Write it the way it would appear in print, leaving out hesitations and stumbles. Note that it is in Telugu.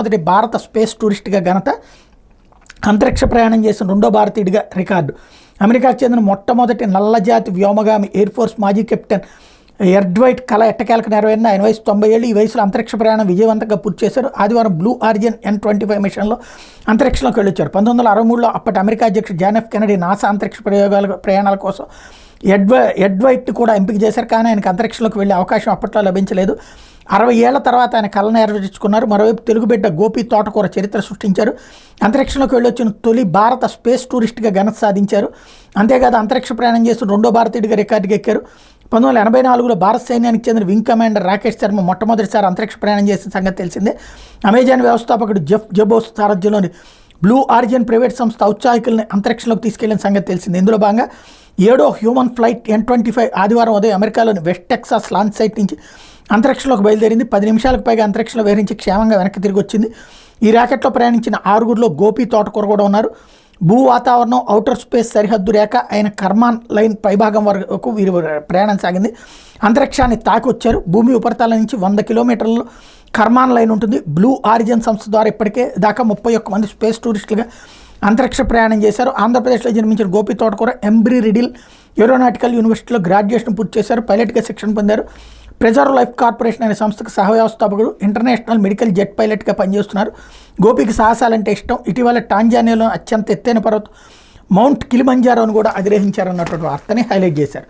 మొదటి భారత స్పేస్ టూరిస్ట్గా ఘనత, అంతరిక్ష ప్రయాణం చేసిన రెండో భారతీయుడిగా రికార్డు. అమెరికాకు చెందిన మొట్టమొదటి నల్లజాతి వ్యోమగామి ఎయిర్ ఫోర్స్ మాజీ కెప్టెన్ ఎడ్వర్డ్ కల ఎట్టకేలకు నెరవేరిన. ఆయన వయసు 90 ఏళ్ళు. ఈ వయసులో అంతరిక్ష ప్రయాణం విజయవంతంగా పూర్తి చేశారు. ఆదివారం బ్లూ ఆరిజిన్ N-25 మిషన్లో అంతరిక్షంలోకి వెళ్ళొచ్చారు. 1963లో అప్పటి అమెరికా అధ్యక్షుడు జాన్ ఎఫ్ కెనడీ నాసా అంతరిక్ష ప్రయాణాల కోసం ఎడ్వర్డ్ని కూడా ఎంపిక చేశారు. కానీ ఆయనకు అంతరిక్షంలోకి వెళ్ళే అవకాశం అప్పట్లో లభించలేదు. 60 ఏళ్ల తర్వాత ఆయన కళ నెరవేర్చుకున్నారు. మరోవైపు తెలుగు బిడ్డ గోపి తోటకూర చరిత్ర సృష్టించారు. అంతరిక్షంలోకి వెళ్ళొచ్చిన తొలి భారత స్పేస్ టూరిస్ట్గా ఘనత సాధించారు. అంతేకాదు అంతరిక్ష ప్రయాణం చేస్తూ రెండో భారతీయుడిగా రికార్డుగా ఎక్కారు. 1984లో భారత సైన్యానికి చెందిన వింగ్ కమాండర్ రాకేష్ శర్మ మొట్టమొదటిసారి అంతరిక్ష ప్రయాణం చేసిన సంగతి తెలిసిందే. అమెజాన్ వ్యవస్థాపకుడు జెఫ్ జెబోస్ సారథ్యంలోని బ్లూ ఆరిజిన్ ప్రైవేట్ సంస్థ ఔత్సాహికుల్ని అంతరిక్షంలోకి తీసుకెళ్లిన సంగతి తెలిసింది. ఇందులో భాగంగా 7వ హ్యూమన్ ఫ్లైట్ N-25 ఆదివారం ఉదయం అమెరికాలోని వెస్ట్ టెక్సాస్ లాంచ్ సైట్ నుంచి అంతరిక్షంలోకి బయలుదేరింది. 10 నిమిషాలకు పైగా అంతరిక్షంలో విహరించి క్షేమంగా వెనక్కి తిరిగి వచ్చింది. ఈ రాకెట్లో ప్రయాణించిన 6గురిలో గోపి తోటకూర కూడా ఉన్నారు. భూ వాతావరణం, ఔటర్ స్పేస్ సరిహద్దు రేఖ అయిన కర్మాన్ లైన్ పైభాగం వరకు వీరి ప్రయాణం సాగింది. అంతరిక్షాన్ని తాకి వచ్చారు. భూమి ఉపరితలం నుంచి 100 కిలోమీటర్లలో కర్మాన్ లైన్ ఉంటుంది. బ్లూ ఆరిజిన్ సంస్థ ద్వారా ఇప్పటికే దాకా 31 మంది స్పేస్ టూరిస్టులుగా అంతరిక్ష ప్రయాణం చేశారు. ఆంధ్రప్రదేశ్లో జన్మించిన గోపి తోటకూర ఎంబ్రీ రిడిల్ ఏరోనాటికల్ యూనివర్సిటీలో గ్రాడ్యుయేషన్ పూర్తి చేశారు. పైలట్గా శిక్షణ పొందారు. ప్రెజర్ లైఫ్ కార్పొరేషన్ అనే సంస్థకు సహవ్యవస్థాపకుడు, ఇంటర్నేషనల్ మెడికల్ జెట్ పైలట్గా పనిచేస్తున్నారు. గోపికి సాహసాలంటే ఇష్టం. ఇటీవల టాంజానియాలో అత్యంత ఎత్తైన పర్వతం మౌంట్ కిలిమంజారోను కూడా అధిరోహించారన్నటువంటి వార్తని హైలైట్ చేశారు.